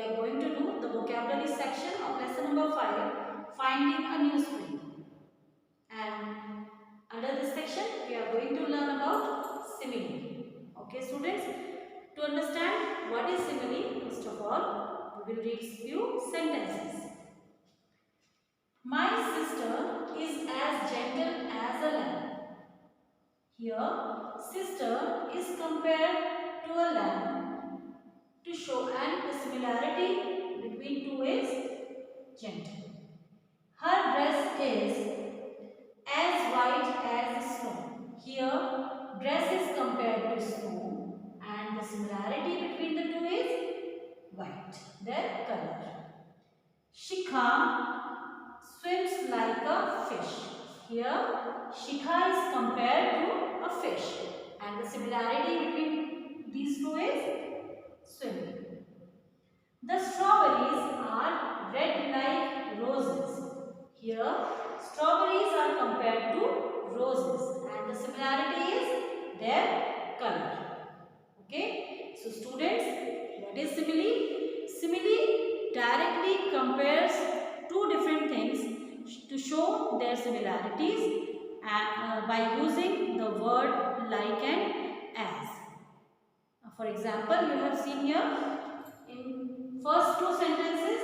are going to do the vocabulary section of lesson number 5, finding a new spring. And under this section, we are going to learn about simile. Okay, students? To understand what is simile, first of all, we will read few sentences. My sister is as gentle as a lamb. Here, sister is compared to a lamb to show and the similarity between two is gentle. Her dress is as white as snow. Here, dress is compared to snow and the similarity between the two is white, their color. Shikha swims like a fish. Here, Shikha is compared to a fish and the similarity between these two is swimming. The strawberries are red like roses. Here, strawberries are compared to roses and the similarity is their color. Okay, so students, what is simile? Simile directly compares two different things to show their similarities by using the word like and as. For example, you have seen here in first two sentences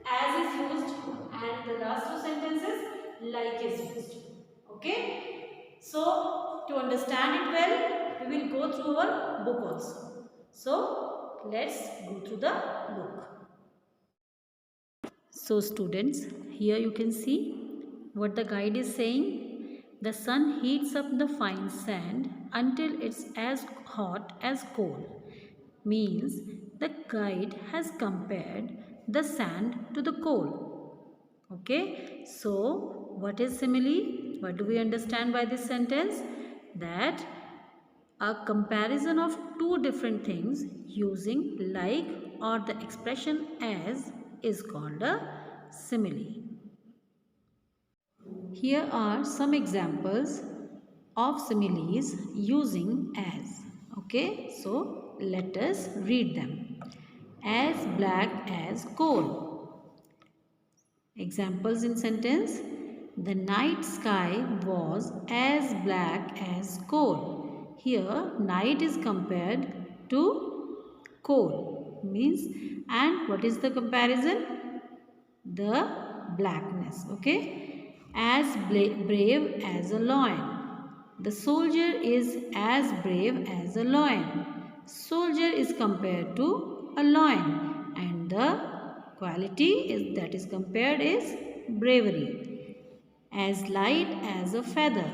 as is used and the last two sentences like is used. Okay. So to understand it well, we will go through our book also. So let's go through the book. So students, here you can see what the guide is saying. The sun heats up the fine sand until it's as hot as coal. Means the guide has compared the sand to the coal. Okay, so what is simile? What do we understand by this sentence? That a comparison of two different things using like or the expression as is called a simile. Here are some examples of similes using as. Okay, so let us read them. As black as coal. Examples in sentence. The night sky was as black as coal. Here, night is compared to coal. Means, and what is the comparison? The blackness. Okay. As brave as a lion. The soldier is as brave as a lion. Soldier is compared to a lion and the quality that is compared is bravery. As light as a feather.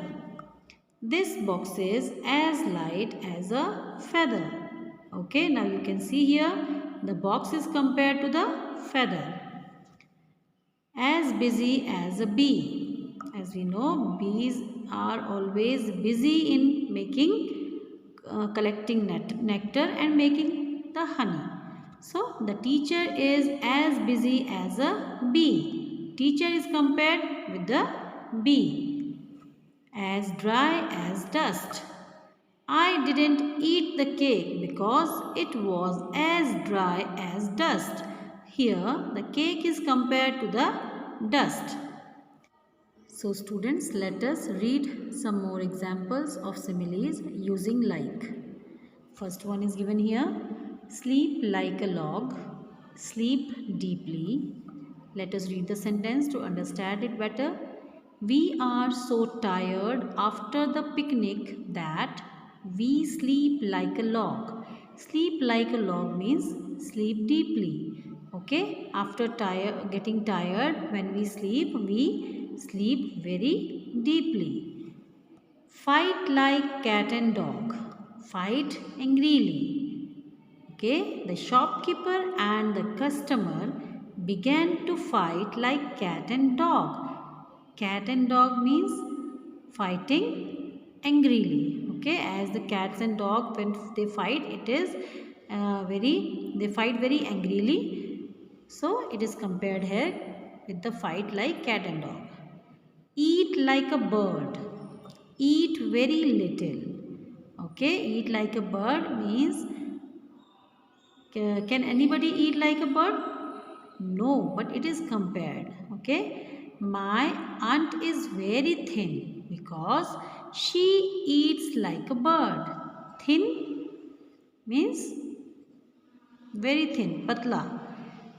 This box is as light as a feather. Okay, now you can see here the box is compared to the feather. As busy as a bee. As we know, bees are always busy in making, collecting nectar and making the honey. So, the teacher is as busy as a bee. Teacher is compared with the bee. As dry as dust. I didn't eat the cake because it was as dry as dust. Here, the cake is compared to the dust. So students, let us read some more examples of similes using like. First one is given here. Sleep like a log. Sleep deeply. Let us read the sentence to understand it better. We are so tired after the picnic that we sleep like a log. Sleep like a log means sleep deeply. Okay, after getting tired, when we sleep very deeply. Fight like cat and dog. Fight angrily. Okay, the shopkeeper and the customer began to fight like cat and dog. Cat and dog means fighting angrily. Okay, as the cats and dog, when they fight, it is they fight very angrily. So it is compared here with the fight like cat and dog. Eat like a bird. Eat very little. Okay, eat like a bird means Can anybody eat like a bird? No, but it is compared. Okay. My aunt is very thin because she eats like a bird. Thin means very thin, patla,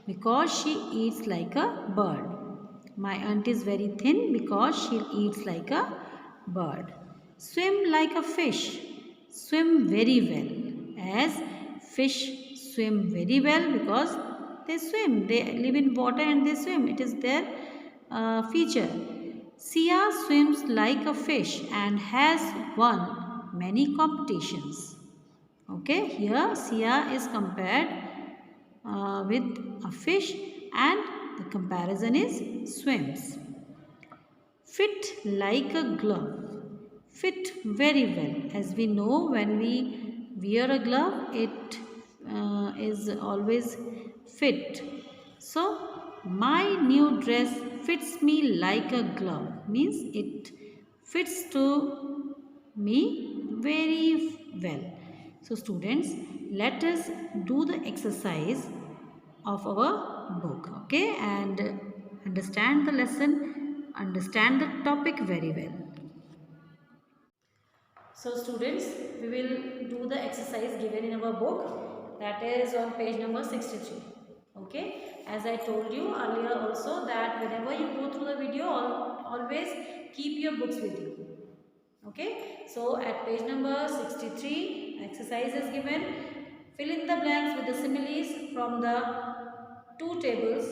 because she eats like a bird. My aunt is very thin because she eats like a bird. Swim like a fish. Swim very well. As fish swim very well because they swim. They live in water and they swim. It is their feature. Sia swims like a fish and has won many competitions. Okay, here Sia is compared with a fish and the comparison is swims. Fit like a glove. Fit very well. As we know, when we wear a glove, it is always fit. So, my new dress fits me like a glove. Means it fits to me very well. So, students, let us do the exercise of our book, okay, and understand the lesson, understand the topic very well. So students, we will do the exercise given in our book, that is on page number 63. Okay, as I told you earlier also that whenever you go through the video, always keep your books with you. Okay, so at page number 63, exercise is given. Fill in the blanks with the similes from the two tables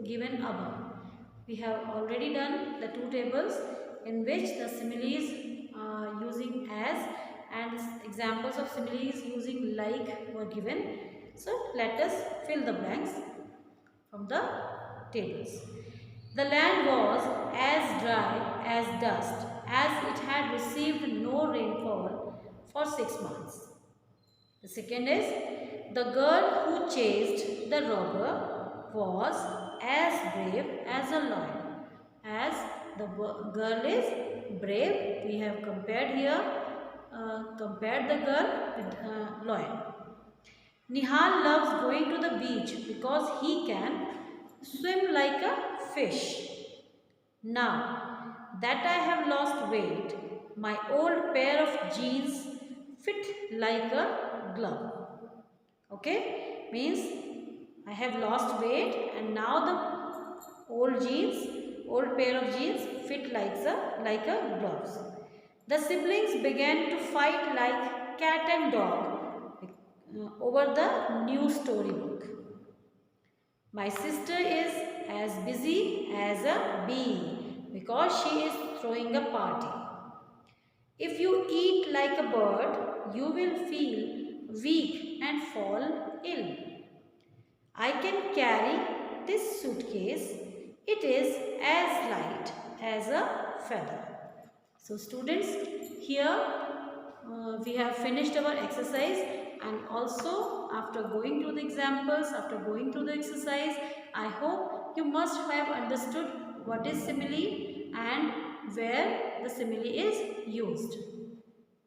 given above. We have already done the two tables in which the similes using as and examples of similes using like were given. So let us fill the blanks from the tables. The land was as dry as dust, as it had received no rainfall for 6 months. The second is, the girl who chased the robber was as brave as a lion. As the girl is brave, we have compared here, compared the girl with lion. Nihal loves going to the beach because he can swim like a fish. Now that I have lost weight, my old pair of jeans fit like a glove. Okay, means I have lost weight and now the old pair of jeans fit like a gloves. The siblings began to fight like cat and dog over the new storybook. My sister is as busy as a bee because she is throwing a party. If you eat like a bird, you will feel weak and fall ill. I can carry this suitcase. It is as light as a feather. So students, here we have finished our exercise, and also after going through the examples, after going through the exercise, I hope you must have understood what is simile and where the simile is used.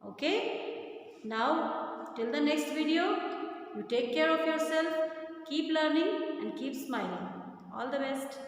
Okay, now till the next video, you take care of yourself, keep learning and keep smiling. All the best.